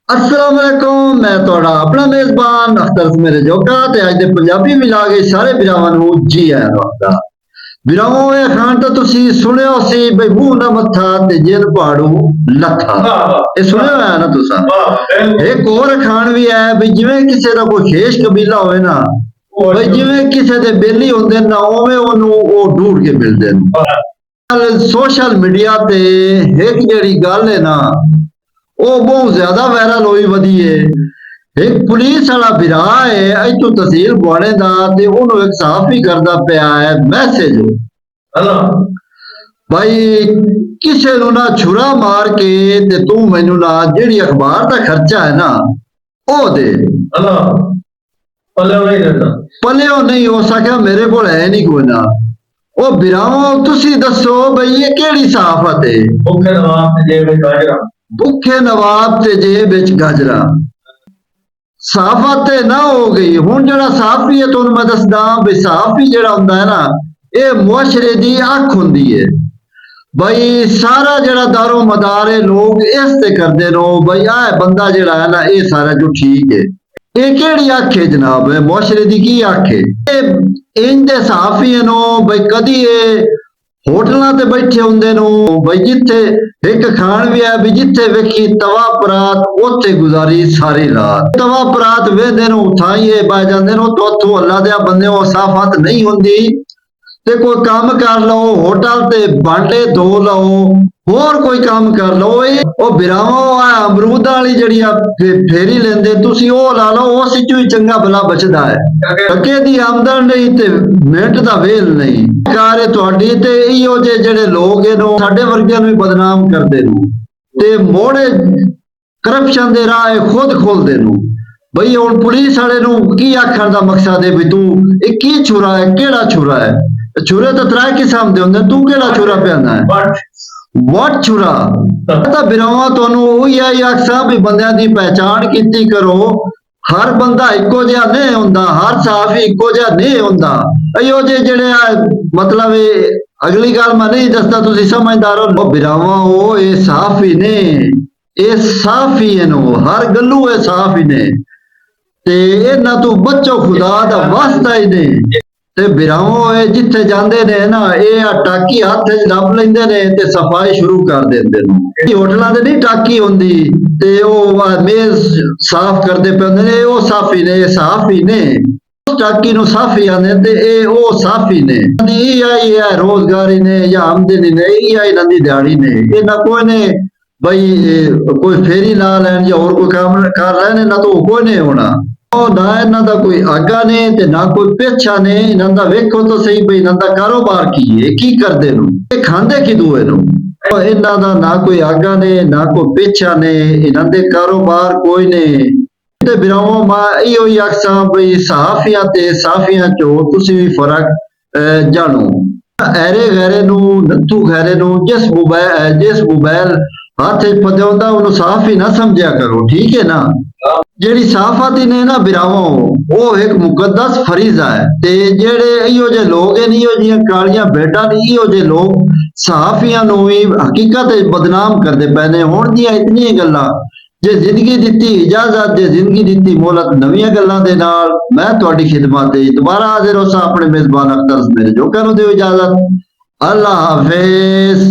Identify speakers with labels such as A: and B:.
A: अस्सलाम वालेकुम मैं ਤੁਹਾਡਾ ਆਪਣਾ ਮੇਜ਼ਬਾਨ ਅਖਤਰ ਮੇਰੇ ਜੋਗਾ ਤੇ ਅੱਜ ਦੇ ਪੰਜਾਬੀ ਮਿਲਾ ਕੇ ਸਾਰੇ ਵੀਰਾਂ ਨੂੰ ਜੀ ਆਇਆਂ ਤੁਹਾਡਾ ਵੀਰਾਂ ਇਹ ਖਾਨ ਤਾਂ ਤੁਸੀਂ ਸੁਣਿਓ ਸੀ ਬਈ ਮੂੰਹ ਨਾ ਮੱਥਾ ਤੇ ਜਿੰਨ ਪਾੜੂ ਲੱਥਾ ਇਹ ਸੁਣਿਆ ਹੋਇਆ ਨਾ ਤੁਸੀਂ ਇੱਕ ਹੋਰ ਖਾਨ ਵੀ ਹੈ ਵੀ ਜਿਵੇਂ ਕਿਸੇ ਦਾ ਕੋਈ ਖੇਸ਼ ਕਬੀਲਾ ਹੋਵੇ ਨਾ ਬਈ ਜਿਵੇਂ ਕਿਸੇ ਦੇ ਬੇਲੀ ਹੁੰਦੇ ਨਾ ਉਵੇਂ ਉਹਨੂੰ ਉਹ ਢੂੰਡ ਕੇ ਮਿਲਦੇ ਨੇ ਸੋਸ਼ਲ ਮੀਡੀਆ ਤੇ ਇੱਕ ਜਿਹੜੀ ਗੱਲ ਹੈ ਨਾ ਉਹ ਬਹੁਤ ਜ਼ਿਆਦਾ ਵਾਇਰਲ ਹੋਈ ਵਧੀ ਹੈ ਇੱਕ ਪੁਲਿਸ ਵਾਲਾ ਵਿਰਾ ਹੈ ਇੱਥੋਂ ਤਹਿਸੀਲ ਬੁਆਣੇ ਦਾ ਤੇ ਉਹਨੂੰ ਇੱਕ ਸਾਫੀ ਕਰਦਾ ਪਿਆ ਹੈ ਮੈਸੇਜ ਭਾਈ ਕਿਸੇ ਨੂੰ ਨਾ ਛੁਰਾ ਮਾਰ ਕੇ ਤੇ ਤੂੰ ਮੈਨੂੰ ਨਾ ਜਿਹੜੀ ਅਖਬਾਰ ਦਾ ਖਰਚਾ ਹੈ ਨਾ ਉਹ ਦੇ ਪੱਲਿਓ ਨਹੀਂ ਹੋ ਸਕਿਆ ਮੇਰੇ ਕੋਲ ਹੈ ਨਹੀਂ ਕੋਈ ਨਾ ਉਹ ਵਿਰਾਓ ਤੁਸੀਂ ਦੱਸੋ ਬਈ ਇਹ ਕਿਹੜੀ ਸਾਫਤ ਹੈ ਭੁੱਖੇ ਨਵਾਬ ਤੇ ਜੇਬ ਵਿੱਚ ਗਾਜਰਾ ਸਾਫਤ ਤੇ ਨਾ ਹੋ ਗਈ ਹੁਣ ਜਿਹੜਾ ਸਾਫੀ ਹੈ ਤੁਹਾਨੂੰ ਮੈਂ ਦੱਸਦਾ ਵੀ ਸਾਫੀ ਜਿਹੜਾ ਹੁੰਦਾ ਹੈ ਨਾ ਇਹ ਮੁਆਸ਼ਰੇ ਦੀ ਅੱਖ ਹੁੰਦੀ ਹੈ ਬਈ ਸਾਰਾ ਜਿਹੜਾ ਦਾਰੋ ਮਦਾਰ ਹੈ ਲੋਕ ਇਸ ਤੇ ਕਰਦੇ ਨੇ ਬਈ ਆਹ ਬੰਦਾ ਜਿਹੜਾ ਹੈ ਨਾ ਇਹ ਸਾਰਾ ਜੋ ਠੀਕ ਹੈ ਇਹ ਕਿਹੜੀ ਅੱਖ ਹੈ ਜਨਾਬ ਮੁਆਸ਼ਰੇ ਦੀ ਕੀ ਅੱਖ ਹੈ ਇਹ ਇੰਦੇ ਸਾਫੀ ਨੂੰ ਬਈ ਕਦੀ ਇਹ ਹੋਟਲਾਂ ਤੇ ਬੈਠੇ ਹੁੰਦੇ ਨੂੰ ਬਈ ਜਿੱਥੇ ਇੱਕ ਖਾਣ ਵੀ ਹੈ ਵੀ ਜਿੱਥੇ ਵੇਖੀ ਤਵਾ ਪਰਾਤ ਉੱਥੇ ਗੁਜ਼ਾਰੀ ਸਾਰੀ ਰਾਤ ਤਵਾ ਪਰਾਤ ਵੇਂਦੇ ਨੂੰ ਥਾਈਏ ਬਾ ਜਾਂਦੇ ਨੂੰ ਤੋਂ ਉੱਥੋਂ ਅੱਲਾ ਦੇ ਬੰਦਿਆਂ ਸਾਫਤ ਨਹੀਂ ਹੁੰਦੀ ਤੇ ਕੋਈ ਕੰਮ ਕਰ ਲਓ ਹੋਟਲ ਤੇ ਬਾਂਡੇ ਧੋ ਲਓ ਹੋਰ ਕੋਈ ਕੰਮ ਕਰ ਲਓ ਉਹ ਬਿਰਾਵਾਂ ਆ ਅਮਰੂਦਾਂ ਵਾਲੀ ਜਿਹੜੀ ਆ ਫੇਰੀ ਲੈਂਦੇ ਤੁਸੀਂ ਉਹ ਲਾ ਲਓ ਉਸ ਵਿੱਚੋਂ ਹੀ ਚੰਗਾ ਭਲਾ ਬਚਦਾ ਹੈ ਟੱਕੇ ਦੀ ਆਮਦਨ ਨਹੀਂ ਤੇ ਮਿੰਟ ਦਾ ਵੇਲ ਨਹੀਂ ਕਾਰ ਤੁਹਾਡੀ ਤੇ ਇਹੋ ਜਿਹੇ ਜਿਹੜੇ ਲੋਕ ਇਹਨੂੰ ਸਾਡੇ ਵਰਗਿਆਂ ਨੂੰ ਵੀ ਬਦਨਾਮ ਕਰਦੇ ਨੂੰ ਤੇ ਮੋੜੇ ਕਰਪਸ਼ਨ ਦੇ ਰਾਹ ਖੁਦ ਖੋਲਦੇ ਨੂੰ ਬਈ ਹੁਣ ਪੁਲਿਸ ਵਾਲੇ ਨੂੰ ਕੀ ਆਖਣ ਦਾ ਮਕਸਦ ਹੈ ਵੀ ਤੂੰ ਇਹ ਕੀ ਛੁਰਾ ਹੈ ਕਿਹੜਾ ਛੁਰਾ ਹੈ ਛੁਰੇ ਤਾਂ ਤਰਾ ਕਿਸਮ ਦੇ ਹੁੰਦੇ ਤੂੰ ਕਿਹੜਾ ਛੁਰਾ ਪਿਆਂਦਾ ਹੈ ਵਾਟ ਛੁਰਾ ਤਾਂ ਬਿਰਾਵਾਂ ਤੁਹਾਨੂੰ ਉਹੀ ਆਖਸਾਂ ਵੀ ਬੰਦਿਆਂ ਦੀ ਪਹਿਚਾਣ ਕੀਤੀ ਕਰੋ ਹਰ ਬੰਦਾ ਇੱਕੋ ਜਿਹਾ ਨਹੀਂ ਹੁੰਦਾ ਹਰ ਸਾਫੀ ਇੱਕੋ ਜਿਹਾ ਨਹੀਂ ਹੁੰਦਾ ਇਹੋ ਜਿਹੇ ਜਿਹੜੇ ਮਤਲਬ ਅਗਲੀ ਗੱਲ ਮੈਂ ਨਹੀਂ ਦੱਸਦਾ ਤੁਸੀਂ ਸਮਝਦਾਰ ਹੋ ਬਿਰਾਵਾਂ ਉਹ ਇਹ ਸਾਫੀ ਨੇ ਇਹ ਸਾਫੀ ਨੂੰ ਹਰ ਗੱਲੋਂ ਇਹ ਸਾਫੀ ਨੇ ਤੇ ਇਹਨਾਂ ਤੋਂ ਬਚੋ ਖੁਦਾ ਦਾ ਵਾਸਤਾ ਹੀ ਨੇ ਤੇ ਬਿਰਾਓ ਇਹ ਜਿੱਥੇ ਜਾਂਦੇ ਨੇ ਨਾ ਇਹ ਟਾਕੀ ਹੱਥ 'ਚ ਲੱਭ ਲੈਂਦੇ ਨੇ ਤੇ ਸਫਾਈ ਸ਼ੁਰੂ ਕਰ ਦਿੰਦੇ ਨੇ ਹੋਟਲਾਂ ਦੇ ਨਹੀਂ ਟਾਕੀ ਹੁੰਦੀ ਤੇ ਉਹ ਮੇਜ਼ ਸਾਫ਼ ਕਰਦੇ ਪੈਂਦੇ ਨੇ ਉਹ ਸਾਫੀ ਨੇ ਇਹ ਸਾਫੀ ਨੇ ਟਾਕੀ ਨੂੰ ਸਾਫੀ ਆਂਦੇ ਤੇ ਇਹ ਉਹ ਸਾਫੀ ਨੇ ਇਹ ਆਈ ਹੈ ਰੋਜ਼ਗਾਰੀ ਨੇ ਜਾਂ ਆਮਦਨੀ ਨੇ ਇਹ ਆਈ ਇਹਨਾਂ ਦੀ ਦਿਹਾੜੀ ਨੇ ਇਹਨਾਂ ਕੋਈ ਨੇ ਬਈ ਕੋਈ ਫੇਰੀ ਲਾ ਲੈਣ ਜਾਂ ਹੋਰ ਕੋਈ ਕੰਮ ਕਰ ਰਹੇ ਨੇ ਨਾ ਤਾਂ ਕੋਈ ਨਹੀਂ ਹੋਣਾ ਨਾ ਇਹਨਾਂ ਦਾ ਕੋਈ ਆਗਾ ਨੇ ਤੇ ਨਾ ਕੋਈ ਪਿੱਛਾ ਨੇ ਇਹਨਾਂ ਦਾ ਵੇਖੋ ਤਾਂ ਸਹੀ ਬਈ ਇਹਨਾਂ ਦਾ ਕਾਰੋਬਾਰ ਕੀ ਹੈ ਕੀ ਕਰਦੇ ਨੂੰ ਇਹ ਖਾਂਦੇ ਕੀ ਦੂਏ ਨੂੰ ਇਹਨਾਂ ਦਾ ਨਾ ਕੋਈ ਆਗਾ ਨੇ ਨਾ ਕੋਈ ਪਿੱਛਾ ਨੇ ਇਹਨਾਂ ਦੇ ਕਾਰੋਬਾਰ ਕੋਈ ਨੇ ਤੇ ਬਿਰਾਓ ਮਾ ਇਹੋ ਹੀ ਆਖਾਂ ਬਈ ਸਾਫੀਆਂ ਤੇ ਸਾਫੀਆਂ ਚੋਂ ਤੁਸੀਂ ਵੀ ਫਰਕ ਜਾਣੋ ਐਰੇ ਗੈਰੇ ਨੂੰ ਨੱਥੂ ਗੈਰੇ ਨੂੰ ਜਿਸ ਮੋਬਾਈਲ ਹੱਥ 'ਚ ਪਦਿਆਉਂਦਾ ਉਹਨੂੰ ਸਾਫ ਹੀ ਨਾ ਸਮਝਿਆ ਕਰੋ ਠੀਕ ਹੈ ਨਾ ਜਿਹੜੀ ਸਾਫਾਤੀ ਨੇ ਨਾ ਬਿਰਾਵੋਂ ਉਹ ਇੱਕ ਮੁਕੱਦਸ ਫਰੀਜ਼ਾ ਹੈ ਤੇ ਜਿਹੜੇ ਇਹੋ ਜਿਹੇ ਲੋਕ ਨੇ ਇਹੋ ਜਿਹੀਆਂ ਕਾਲੀਆਂ ਭੇਡਾਂ ਨੇ ਇਹੋ ਜਿਹੇ ਲੋਕ ਸਾਫੀਆਂ ਨੂੰ ਵੀ ਹਕੀਕਤ ਬਦਨਾਮ ਕਰਦੇ ਪਏ ਨੇ ਹੁਣ ਦੀਆਂ ਇਤਨੀਆਂ ਗੱਲਾਂ ਜੇ ਜ਼ਿੰਦਗੀ ਦਿੱਤੀ ਇਜਾਜ਼ਤ ਜੇ ਜ਼ਿੰਦਗੀ ਦਿੱਤੀ ਮੌਲਤ ਨਵੀਆਂ ਗੱਲਾਂ ਦੇ ਨਾਲ ਮੈਂ ਤੁਹਾਡੀ ਖਿਦਮਤ ਤੇ ਦੁਬਾਰਾ ਹਾਜ਼ਰ ਹੋਸਾਂ ਆਪਣੇ ਮੇਜ਼ਬਾਨ ਅਖਤਰ ਮੇਰੇ ਜੋਕਾਂ ਨੂੰ ਦਿਓ ਇਜਾਜ਼ਤ ਅੱਲਾ ਹਾਫਿਜ਼।